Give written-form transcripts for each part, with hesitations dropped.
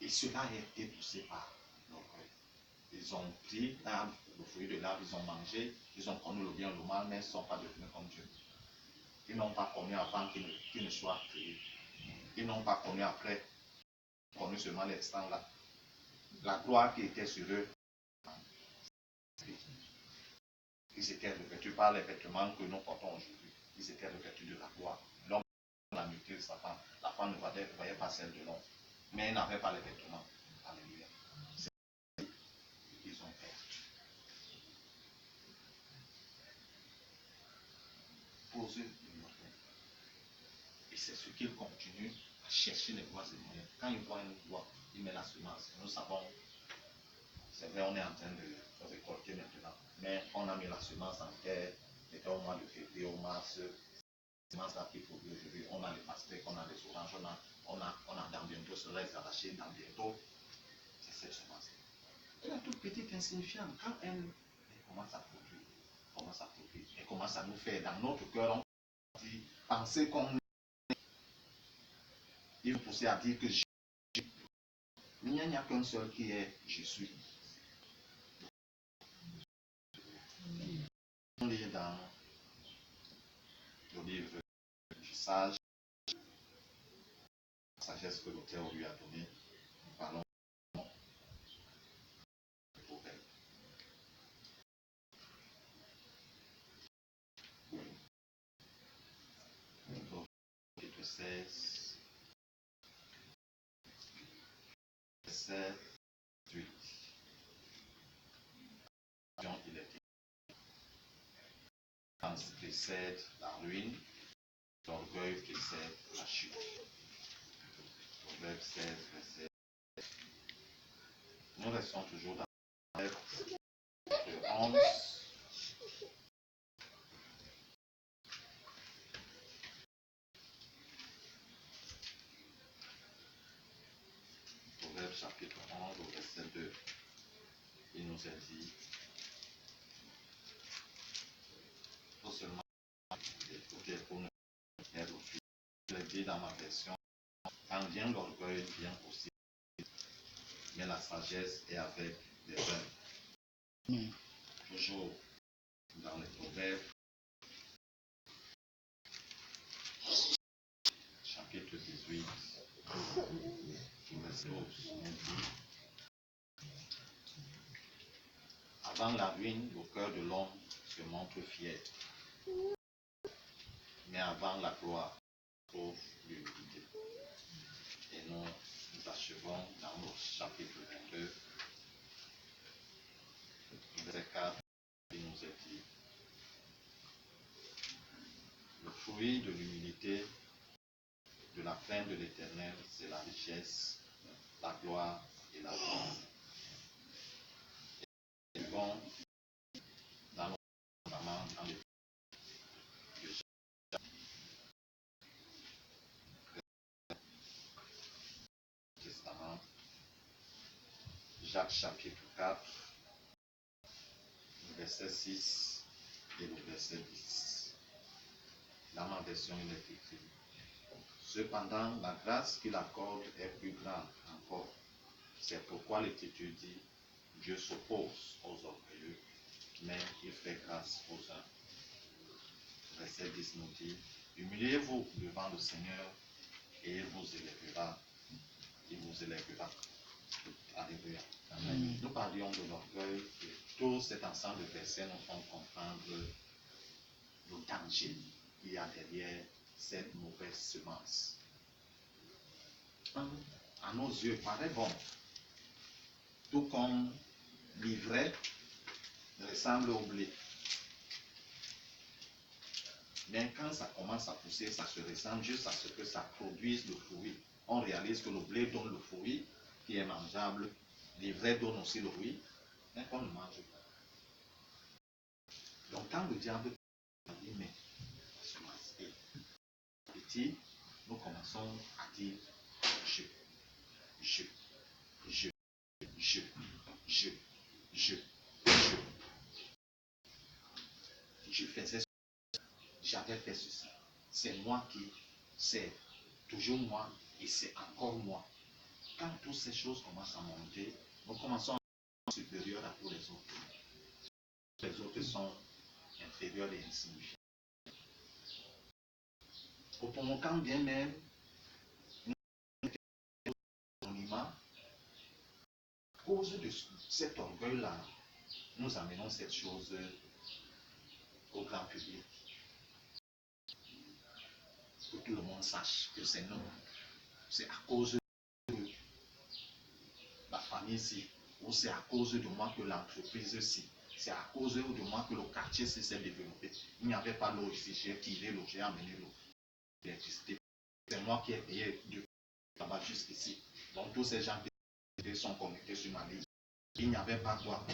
Et cela a été poussé par l'orgueil. Ils ont pris l'arbre, le fruit de l'arbre, ils ont mangé, ils ont connu le bien et le mal, mais ils ne sont pas devenus comme Dieu. Ils n'ont pas connu avant qu'ils ne soient créés. Ils n'ont pas connu après, connu seulement l'instant-là. La gloire qui était sur eux, ils étaient revêtus par les vêtements que nous portons aujourd'hui. Ils étaient revêtus de la gloire. L'homme la mutilé sa femme. La femme ne voyait pas celle de l'homme. Mais ils n'avaient pas les vêtements. Alléluia. Ils ont perdu. Poser une ordre. Et c'est ce qu'ils continuent à chercher les voies et moyens. Quand ils voient une voie, ils mettent la semence. Nous savons, c'est vrai, on est en train de récolter maintenant. Mais on a mis la semence en terre, c'était au mois de février, au mars. Semence là qui produit aujourd'hui. On a les pastèques, on a les oranges, on a dans bientôt cela les arrachés, dans bientôt. C'est cette semence. Elle est toute petite, insignifiante. Quand elle commence à produire, elle commence à nous faire dans notre cœur, on dit, penser qu'on est. Il faut pousser à dire que il n'y a qu'un seul qui est je suis. On lit dans le livre du sage, la sagesse que l'auteur lui a donnée. Parlons de proverbe. Chapitre 16, verset 8. Il est dit, précède la ruine, l'orgueil précède la chute. Proverbe 16, verset. Nous restons toujours dans le verset 11. Proverbe chapitre 11, au verset 2. Il nous est dit, il faut seulement écouter pour nous faire aussi. Il est dit dans ma version, quand vient l'orgueil, vient aussi, mais la sagesse est avec les hommes. Toujours dans les proverbes, chapitre 18, verset 12, on dit, avant la ruine, le cœur de l'homme se montre fier, mais avant la gloire, trouve l'humilité. Et nous achevons dans le chapitre 22, verset 4, il nous est dit, le fruit de l'humilité, de la crainte de l'Éternel, c'est la richesse, la gloire et la gloire. Et nous vont dans le Testament, dans le Testament, Jacques chapitre 4, le verset 6 et le verset 10. Dans ma version, il est écrit, cependant, la grâce qu'il accorde est plus grande encore. C'est pourquoi l'Écriture dit, Dieu s'oppose aux orgueilleux, mais il fait grâce aux uns. Verset 10 nous dit, humiliez-vous devant le Seigneur et il vous élèvera. Il vous élèvera. Alléluia. Amen. Nous parlions de l'orgueil et tout cet ensemble de versets nous font comprendre le danger qu'il y a derrière cette mauvaise semence. À nos yeux, il paraît bon. Tout comme l'ivraie ressemble au blé. Mais quand ça commence à pousser, ça se ressemble juste à ce que ça produise le fruit. On réalise que le blé donne le fruit qui est mangeable, l'ivraie donne aussi le fruit, mais qu'on ne mange pas. Donc quand le diable dit, mais petit, nous commençons à dire je, je, je, je, je, je, je. Je faisais ça, j'avais fait ceci. C'est moi qui, c'est toujours moi et c'est encore moi. quand toutes ces choses commencent à monter, nous commençons à être supérieurs à tous les autres. Les autres sont inférieurs et insignifiants. Au moment quand bien même, à cause de cet orgueil-là, nous amenons cette chose au grand public. Que tout le monde sache que c'est nous. C'est à cause de la famille ici, ou c'est à cause de moi que l'entreprise ici, c'est à cause de moi que le quartier ici s'est développé. Il n'y avait pas l'eau ici, j'ai tiré l'eau, j'ai amené l'eau. C'est moi qui ai payé du tabac jusqu'ici. Donc tous ces gens qui sont connectés sur ma ligne. Il n'y avait pas quoi.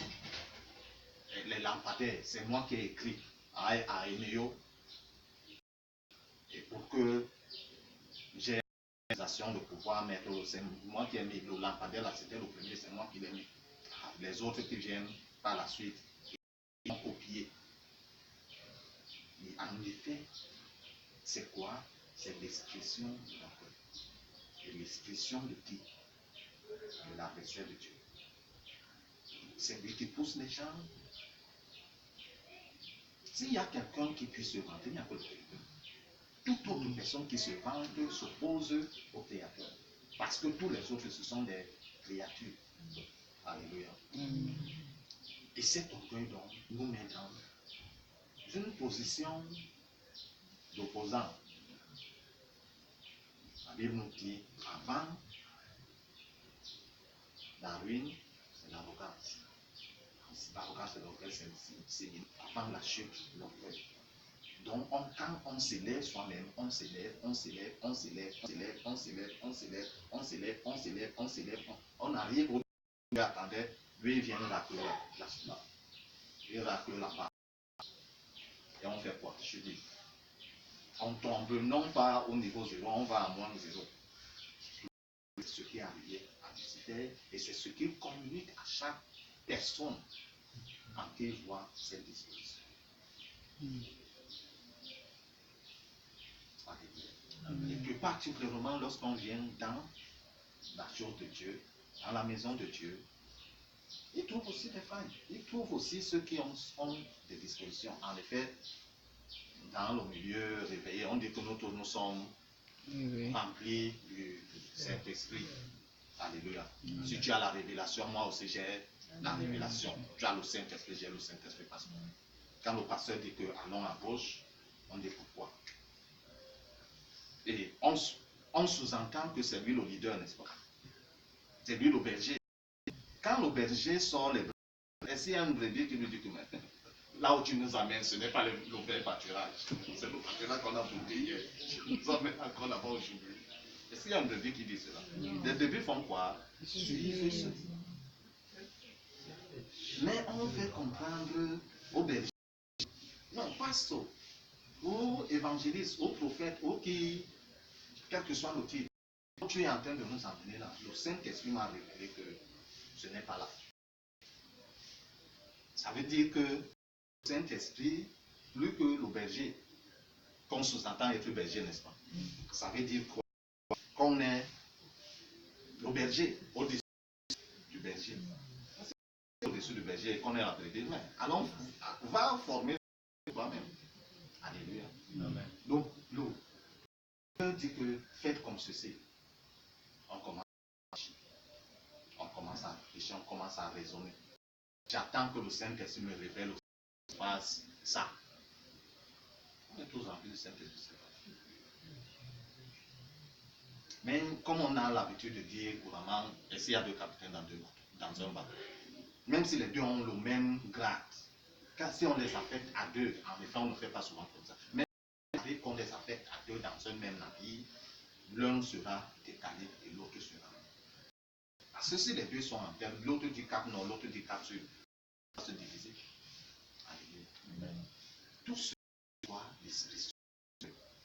Les lampadaires, c'est moi qui ai écrit à Eneo. Et pour que j'ai l'organisation de pouvoir mettre, c'est moi qui ai mis le lampadaire là, c'était le premier, c'est moi qui l'ai mis. Les autres qui viennent par la suite, ils ont copié. Et en effet, c'est quoi? C'est l'expression de la foi. Et l'expression de qui? De la verset de Dieu. C'est lui qui pousse les gens. S'il y a quelqu'un qui puisse se vanter, il n'y a que le Créateur. Toute autre personne qui se vante s'oppose au Créateur. Parce que tous les autres, ce sont des créatures. Alléluia. Et cet orgueil donc nous met dans une position d'opposant. La Bible nous dit, avant la ruine, c'est l'arrogance. L'arrogance, c'est l'orgueil, c'est avant la chute, l'orgueil. Donc, quand on s'élève soi-même, on s'élève, on s'élève, on s'élève, on s'élève, on s'élève, on s'élève, on s'élève, on s'élève, on s'élève, on arrive au Dieu attendait, lui il vient racler là. Il racle là-bas. Et on fait quoi? Je dis, on tombe non pas au niveau 0, on va à moins 0. C'est ce qui est arrivé à Lucifer et c'est ce qu'il communique à chaque personne en qui il voit cette disposition. Et plus particulièrement lorsqu'on vient dans la chose de Dieu, dans la maison de Dieu, il trouve aussi des failles. Il trouve aussi ceux qui ont des dispositions. En effet, dans le milieu réveillé, on dit que nous tous nous sommes remplis du Saint-Esprit. Alléluia. Si tu as la révélation, moi aussi j'ai la révélation. Tu as le Saint-Esprit, j'ai le Saint-Esprit. Quand le pasteur dit que allons à gauche, on dit pourquoi. Et on sous-entend que c'est lui le leader, n'est-ce pas? C'est lui le berger. Quand le berger sort les brebis, est-ce qu'il y a une brebis qui lui dit que maintenant, là où tu nous amènes, ce n'est pas le vrai pâturage. C'est le pâturage qu'on a bouté hier. Tu nous amènes encore là-bas aujourd'hui. Est-ce qu'il y a une brebis qui dit cela? Les brebis font quoi? Suivre ceux. Mais on fait comprendre aux bergers, non, pasteur, aux évangélistes, aux prophètes, aux qui, quel que soit le titre, tu es en train de nous emmener là. Le Saint-Esprit m'a révélé que ce n'est pas là. Ça veut dire que le Saint-Esprit, plus que le berger, qu'on sous-entend être berger, n'est-ce pas? Ça veut dire qu'on est le berger au-dessus du berger. Au-dessus du berger et qu'on est la brebis, mais allons, va former toi-même. Alléluia. Amen. Donc, Dieu dit que faites comme ceci. On commence à réfléchir, on commence à raisonner. J'attends que le Saint-Esprit me révèle aussi, fasse ça. On est tous remplis du Saint-Esprit. Mais comme on a l'habitude de dire couramment, est-ce qu'il y a deux capitaines dans un bateau? Même si les deux ont le même grade, car si on les affecte à deux, en effet, on ne fait pas souvent comme ça. Mais si on les affecte à deux dans un même navire, l'un sera décalé et l'autre sera. Parce que si les deux sont en terre, l'autre dit cap nord, l'autre dit cap sud, ça va se diviser. Alléluia. Tout ce qui voit l'esprit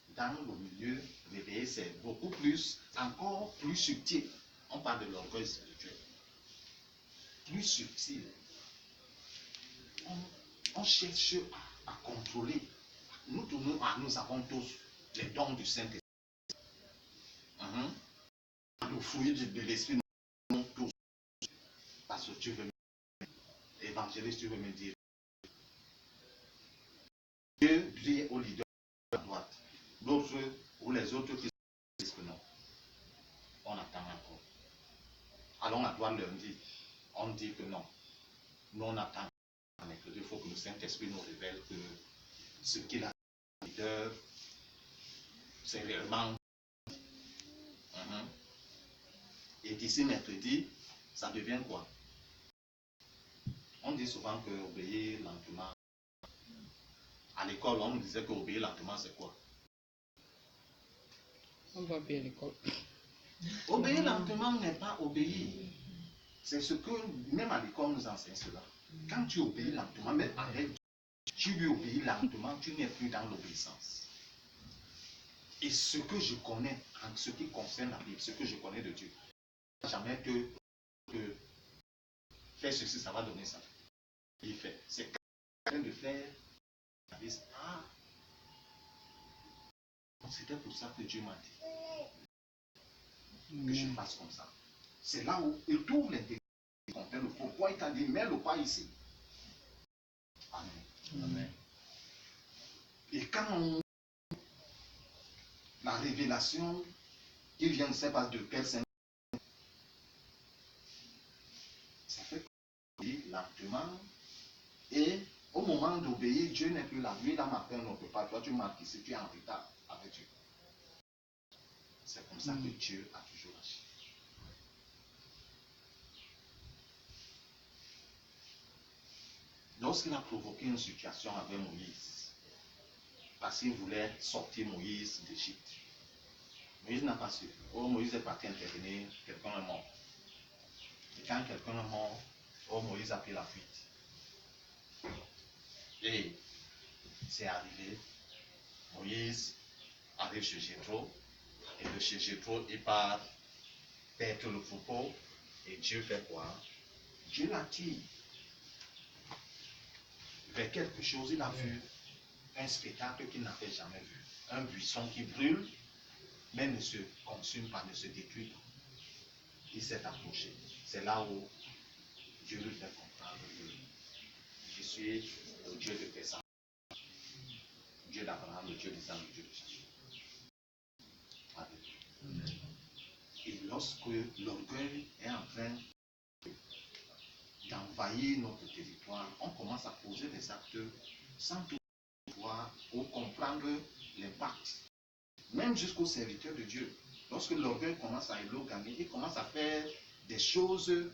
dans le milieu réveillé, c'est beaucoup plus, encore plus subtil. On parle de l'orgueil spirituel. Plus subtil. On cherche à contrôler. Nous avons tous les dons du Saint-Esprit. Le fruit de l'esprit. pasteur, tu veux me dire, évangéliste, tu veux me dire. Dieu dit au leader à droite, l'autre ou les autres qui disent que non. On attend encore. Allons à droite lundi, on dit que non. Nous on attend. Il faut que le Saint-Esprit nous révèle que ce qu'il a dit au leader, c'est réellement. Et d'ici mercredi, ça devient quoi? On dit souvent que obéir lentement. À l'école, on nous disait que obéir lentement, c'est quoi? On va bien à l'école. Obéir lentement n'est pas obéir. C'est ce que, même à l'école, on nous enseigne cela. Quand tu obéis lentement, même avec tu lui obéis lentement, tu n'es plus dans l'obéissance. Et ce que je connais, en ce qui concerne la Bible, ce que je connais de Dieu, jamais que faire ceci, ça va donner ça. Il fait. C'est quand de faire, ah, c'était pour ça que Dieu m'a dit que je fasse comme ça. C'est là où il trouve l'intégrité, le pourquoi il t'a dit, mets le pas ici. Amen. Amen. Et quand la révélation qui vient, ne sait pas de quel Saint, ça fait qu'on dit lentement, et au moment d'obéir, Dieu n'est plus là. Lui, il a marqué un autre pas. Toi, tu marques ici, tu es en retard avec Dieu. C'est comme ça que Dieu a toujours agi. Lorsqu'il a provoqué une situation avec Moïse, parce qu'il voulait sortir Moïse d'Égypte, Moïse n'a pas su. Oh, Moïse est parti intervenir, quelqu'un est mort. Et quand quelqu'un est mort, oh, Moïse a pris la fuite. Et c'est arrivé, Moïse arrive chez Jéthro, et de chez Jéthro, il part perdre le troupeau, et Dieu fait quoi? Dieu l'attire vers quelque chose. Il a vu un spectacle qu'il n'avait jamais vu. Un buisson qui brûle, mais ne se consume pas, ne se détruit pas. Il s'est approché. C'est là où Dieu lui fait comprendre que je suis le Dieu de tes ancêtres, Dieu d'Abraham, le Dieu d'Isaac, le Dieu de Jacob. Et lorsque l'orgueil est en train d'envahir notre territoire, on commence à poser des actes sans tout voir ou comprendre l'impact. Même jusqu'aux serviteurs de Dieu. Lorsque l'orgueil commence à gagner, il commence à faire des choses de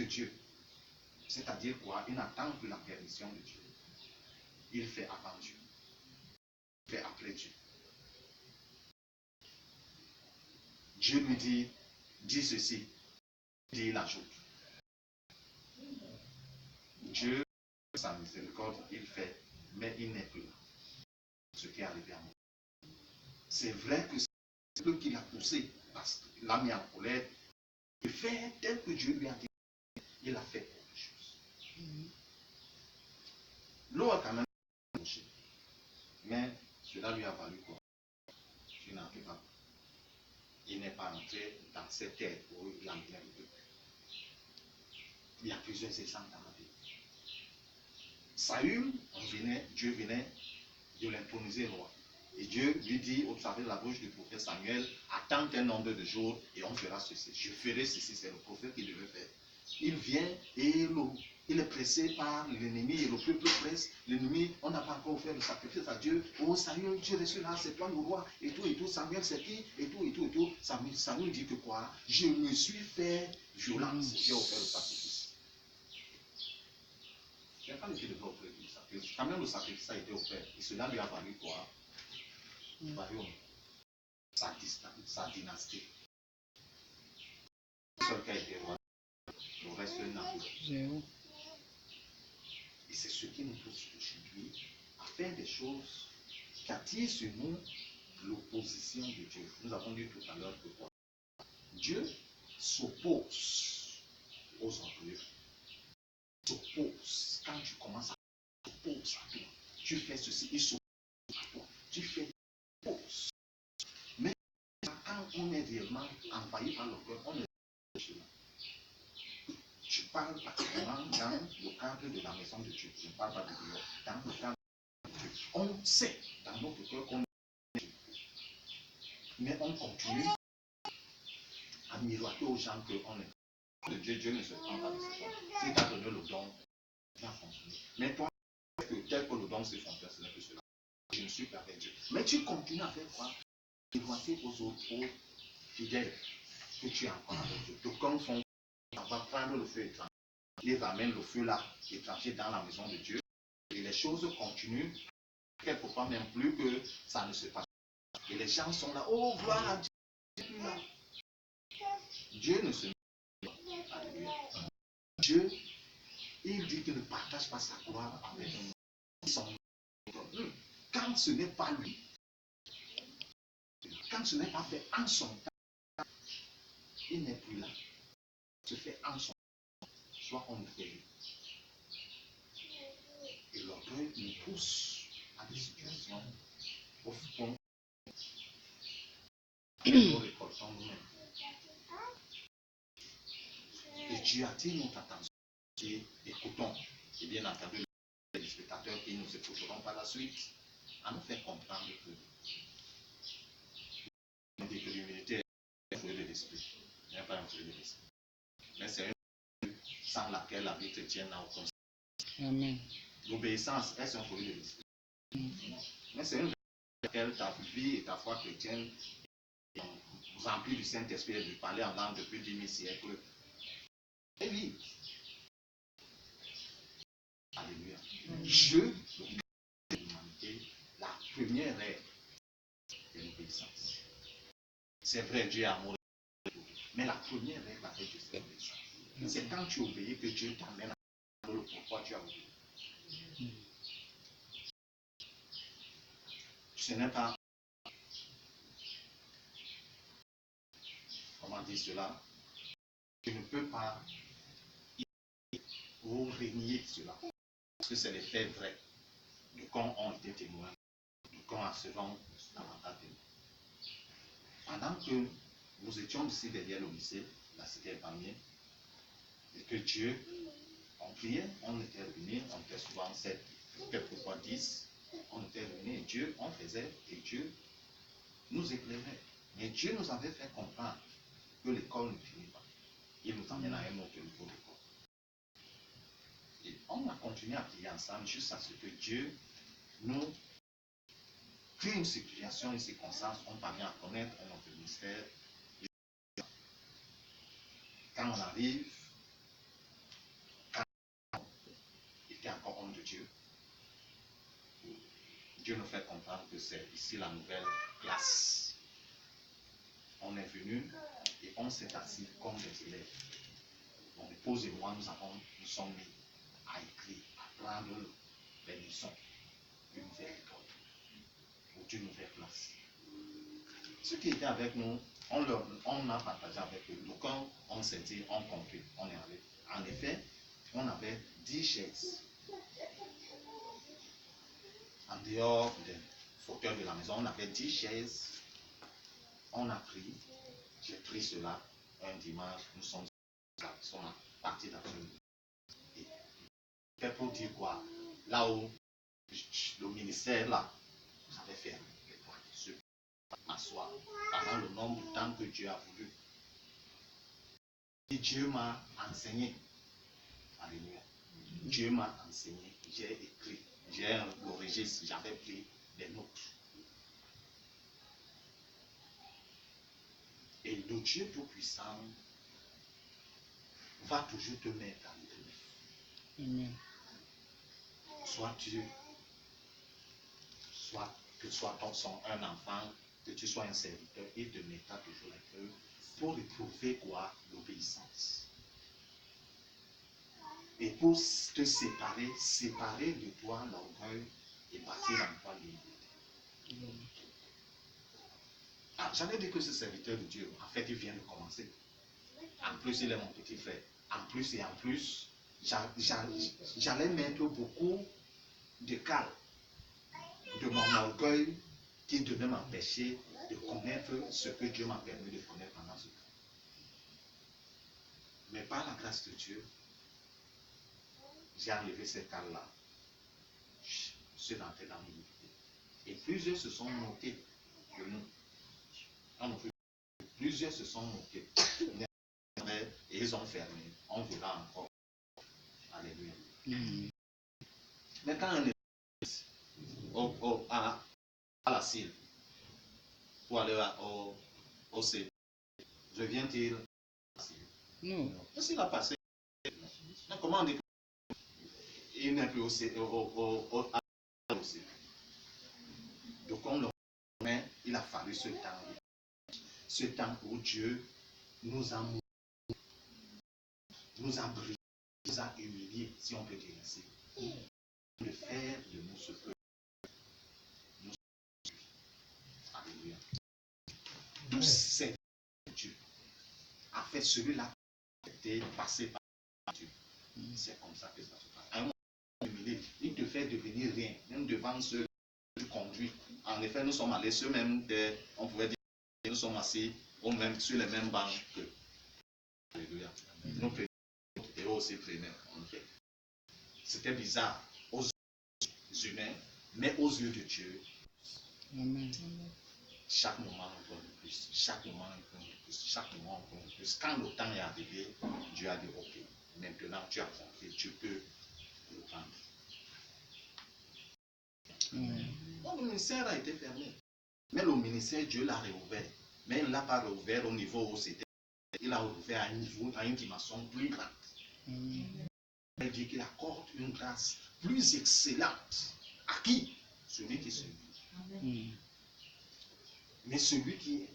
Dieu. C'est-à-dire quoi? Il n'attend que la permission de Dieu. Il fait avant Dieu. Il fait après Dieu. Dieu lui dit, dis ceci. Et il ajoute. Dieu, sa miséricorde, il fait, mais il n'est plus là. Ce qui est arrivé à moi. C'est vrai que c'est ce qui l'a poussé, parce qu'il l'a mis en colère. Il fait tel que Dieu lui a dit. Il a fait quelque chose. L'eau a quand même touché. Mais cela lui a valu quoi? Tu n'en fais pas. Il n'est pas entré dans cette terre où il a bien le peuple. Il y a plusieurs exemples dans la Bible. Saül, Dieu venait de l'introniser roi. Et Dieu lui dit au travers de la bouche du prophète Samuel, attends un nombre de jours et on fera ceci. Je ferai ceci, c'est le prophète qui devait faire. Il vient et il est pressé par l'ennemi et le peuple presse. L'ennemi, on n'a pas encore offert le sacrifice à Dieu. Oh Samuel, tu restes là, c'est toi le roi, et tout, Samuel c'est qui, et tout. Samuel dit que quoi? Je me suis fait violence, j'ai offert le sacrifice. Je n'ai pas été de offrir le sacrifice. Quand même le sacrifice a été offert. Et cela lui a valu quoi? Royaume. Sa dynastie. Le seul qui a été roi, le reste n'a plus. Et c'est ce qui nous pousse aujourd'hui à faire des choses qui attirent sur nous l'opposition de Dieu. Nous avons dit tout à l'heure que quoi? Dieu s'oppose aux orgueilleux. S'oppose. Quand tu commences à s'opposer à toi, tu fais ceci, il s'oppose à toi. Tu fais pause. Mais quand on est réellement envahi par l'orgueil, on est chez nous. Je parle particulièrement dans le cadre de la maison de Dieu. Je ne parle pas de Dieu. Dans le cadre de Dieu. On sait dans notre cœur qu'on est Dieu. Mais on continue à miroiter aux gens qu'on est de Dieu. Dieu ne se prend pas de ses dons. S'il t'a donné le don, il va fonctionner. Mais toi, tel que le don se fonctionne, ce n'est que cela. Je ne suis pas avec Dieu. Mais tu continues à faire quoi? Miroiter aux autres, aux fidèles que tu es encore avec Dieu. Donc, comme on va prendre le feu étranger, il ramène le feu là, étranger dans la maison de Dieu, et les choses continuent, quelquefois même plus que ça ne se passe. Et les gens sont là, oh gloire à Dieu, là. Dieu ne se met pas. Alléluia. Dieu, il dit qu'il ne partage pas sa gloire avec son. Quand ce n'est pas lui, quand ce n'est pas fait en son temps, il n'est plus là. Se fait en son temps, soit on le fait. Et l'orgueil nous pousse à des situations au fond que nous récoltons nous-mêmes. Et Dieu attire notre attention. Et écoutons, et bien entendu, les spectateurs qui nous écouteront par la suite, à nous faire comprendre que l'humilité est un fruit de l'esprit. Il n'y a pas un fruit de l'esprit. Mais c'est une sans laquelle la vie chrétienne n'a aucun sens. Amen. L'obéissance est un fruit de l'esprit. Mais c'est une laquelle ta vie et ta foi chrétienne remplie du Saint-Esprit et de parler en langue depuis 10 000 siècles. Et vive. Alléluia. Dieu, de l'humanité, la première règle de l'obéissance. C'est vrai, Dieu est amour. Mais la première règle avec Dieu, c'est l'obéissance. C'est quand tu obéis que Dieu t'amène à le pourquoi tu as obéi. Ce n'est pas, comment dire cela, tu ne peux pas vous régner cela. Parce que c'est les faits vrais de quand on était témoins, de quand en seront davantage témoins. Pendant que nous étions ici derrière le lycée, la cité épargnée, et que Dieu, on priait, on était réunis, on était souvent 7, quelquefois 10, on était réunis, et Dieu, on faisait, et Dieu nous éclairait. Mais Dieu nous avait fait comprendre que l'école ne finit pas. Il nous emmène à un autre niveau d'école. Et on a continué à prier ensemble jusqu'à ce que Dieu nous crée une situation, une circonstance, on parvient à connaître notre ministère. Quand on arrive, quand on était encore homme de Dieu, Dieu nous fait comprendre que c'est ici la nouvelle classe. On est venu et on s'est assis comme des élèves. Mon épouse et moi, nous sommes mis à écrire, à prendre les leçons d'une nouvelle école ou d'une nouvelle classe. Ceux qui étaient avec nous, on a partagé avec eux. Donc quand on s'est dit, on comptait, on est allé. En effet, on avait 10 chaises. En dehors des fauteuils de la maison, on avait 10 chaises. On a pris, j'ai pris cela un dimanche, nous sommes partis d'après-midi. Et pour dire quoi? Là où le ministère, là, vous avez fait les portes, se m'asseoir pendant le nombre de temps que Dieu a voulu. Et Dieu m'a enseigné. Alléluia. Dieu m'a enseigné. J'ai écrit. J'ai le registre. J'avais pris des notes. Et le Dieu Tout-Puissant va toujours te mettre à l'épreuve. Amen. Soit tu, soit que soit un enfant, que tu sois un serviteur, il te mettra toujours à l'épreuve pour éprouver quoi? L'obéissance. Et pour te séparer de toi l'orgueil et bâtir en toi l'humilité. Ah, j'allais dire que ce serviteur de Dieu, en fait, il vient de commencer. En plus, il est mon petit frère. En plus et en plus, j'allais mettre beaucoup de calme de mon orgueil qui devait m'empêcher de connaître ce que Dieu m'a permis de connaître pendant ce temps. Mais par la grâce de Dieu, j'ai enlevé ces cadres-là. Je suis rentré dans l'humilité. Et plusieurs se sont moqués de nous. Plusieurs se sont moqués. Et ils ont fermé. On verra encore. Alléluia. Mais quand on est à la cile, pour aller au C, revient-il? Non. Qu'est-ce qu'il a passé? Mais comment on dit qu'il n'est plus au C? Donc on le remet, il a fallu ce temps où Dieu nous a brisés, nous a humiliés, si on peut dire ainsi. De faire de nous ce que nous sommes. Alléluia. Tous ces Dieu a fait celui-là qui était passé par Dieu. C'est comme ça que ça se passe. À un moment humilié, il te fait devenir rien, même devant ceux qui conduisent. En effet, nous sommes allés sur même on pouvait dire, nous sommes assis sur les mêmes bancs que. Alléluia. Nous prenions et eux aussi prenaient. C'était bizarre aux yeux humains, mais aux yeux de Dieu. Amen. Chaque moment un peu plus, chaque moment un peu plus, chaque moment un peu plus. Quand le temps est arrivé, Dieu a dit ok, maintenant tu as compris, tu peux le prendre. Bon, le ministère a été fermé, mais le ministère, Dieu l'a réouvert. Mais il ne l'a pas réouvert au niveau où c'était. Il l'a réouvert à une dimension plus grande. Il dit qu'il accorde une grâce plus excellente. À qui? Celui qui se loue. Mais celui qui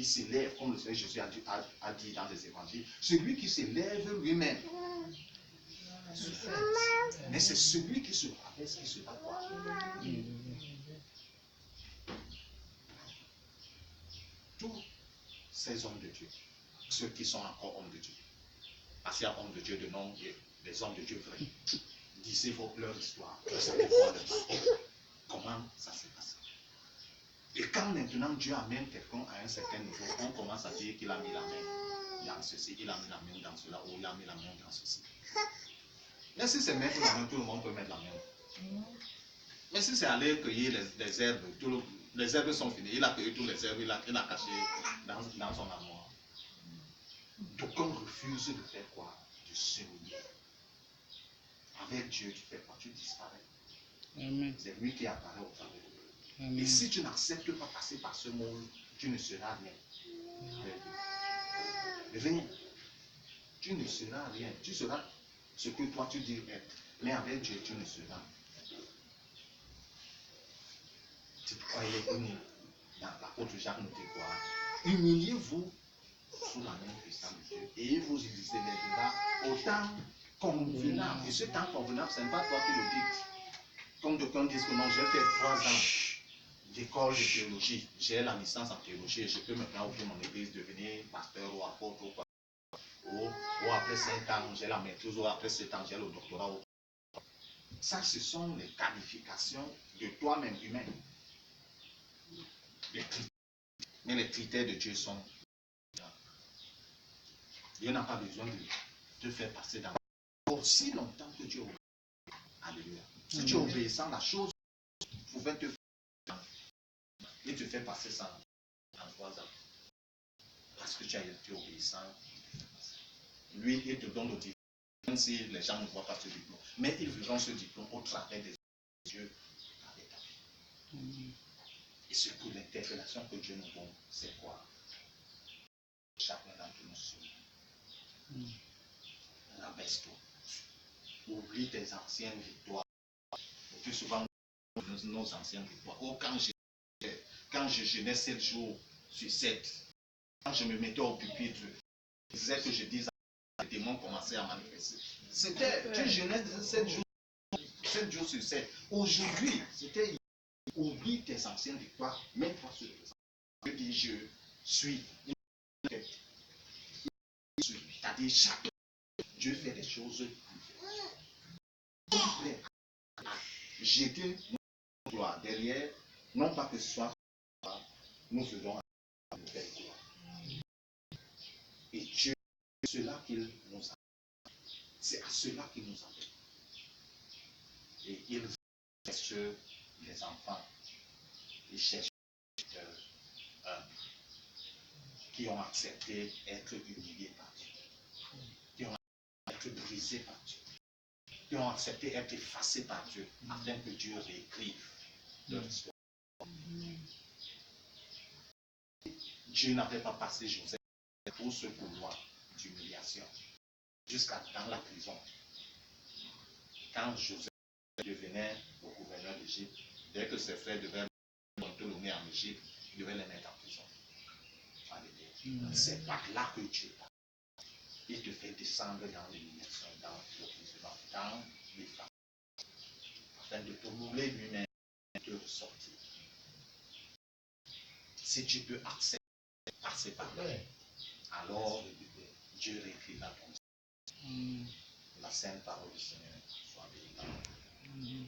s'élève, comme le Seigneur Jésus a dit dans les évangiles, celui qui s'élève lui-même. Mais c'est celui qui se rabaisse qui sera quoi? Tous ces hommes de Dieu, ceux qui sont encore hommes de Dieu, parce qu'il y a hommes de Dieu de nom et des hommes de Dieu vrais, lisez leur histoire, vous savez comment ça s'est passé. Et quand maintenant Dieu amène quelqu'un à un certain niveau, on commence à dire qu'il a mis la main dans ceci, il a mis la main dans cela, ou il a mis la main dans ceci. Mais si c'est mettre la main, tout le monde peut mettre la main. Mais si c'est aller cueillir les herbes, les herbes sont finies, il a cueilli toutes les herbes, il a caché dans son armoire. Donc on refuse de faire quoi? De s'humilier. Avec Dieu, tu fais quoi? Tu disparais. C'est lui qui apparaît au travers de lui. Et si tu n'acceptes pas passer par ce monde, tu ne seras rien. Rien. Tu ne seras rien. Tu seras ce que toi tu dis être. Mais avec Dieu, tu ne seras. C'est pourquoi il est uni. Dans l'apôtre Jacques nous dit quoi? Humiliez-vous sous la main puissante de Dieu. Et il vous élèvera au temps convenable. Et ce temps convenable, ce n'est pas toi qui le dis. Comme quelqu'un dit que non, j'ai fait 3 ans d'école de théologie. J'ai la licence en théologie et je peux maintenant ouvrir mon église, devenir pasteur ou apôtre ou quoi. Ou après 5 ans, j'ai la maîtrise, ou après 7 ans, j'ai le doctorat. Ça, ce sont les qualifications de toi-même humain. Mais les critères de Dieu sont. Dieu n'a pas besoin de te faire passer dans aussi longtemps que Dieu obéit. Alléluia. Si tu es obéissant, la chose pouvait te faire. Il te fait passer ça en 3 ans. Parce que tu as été obéissant. Lui, il te donne le diplôme. Même si les gens ne voient pas ce diplôme. Mais ils verront ce diplôme au travers des yeux avec ta vie. Et c'est pour l'interpellation que Dieu nous donne. C'est quoi? Chacun d'entre nous se rabaisse-toi. Oublie tes anciennes victoires. Le plus souvent, nos anciennes victoires. Oh, quand je jeûnais 7 jours sur 7, quand je me mettais au pupitre, je disais que je disais, les démons commençaient à manifester. C'était, tu jeûnais 7 jours sur 7. Aujourd'hui, c'était, oublie tes anciennes victoires, mets-toi sur le présent. Je dis, je suis une quête. C'est-à-dire, chaque Dieu fait des choses prêt à jeter notre gloire derrière, non pas que ce soit nous faisons une belle gloire. Et Dieu, c'est cela qu'il nous a. C'est à cela qu'il nous appelle. Et il cherche les enfants, il cherche qui ont accepté être humiliés par Dieu, qui ont accepté être brisés par Dieu, qui ont accepté être effacés par Dieu, afin que Dieu réécrive leur histoire. Dieu n'avait pas passé Joseph pour ce couloir d'humiliation jusqu'à dans la prison. Quand Joseph devenait le gouverneur d'Égypte, dès que ses frères devaient le en Égypte, il devait les mettre en prison. C'est par là que Dieu parle. Il te fait descendre dans l'humiliation, dans l'opposition, dans les femmes, afin de te rouler lui-même et de ressortir. Si tu peux accepter, passer par là, alors Dieu réécrira ton histoire. La sainte parole du Seigneur soit bénie.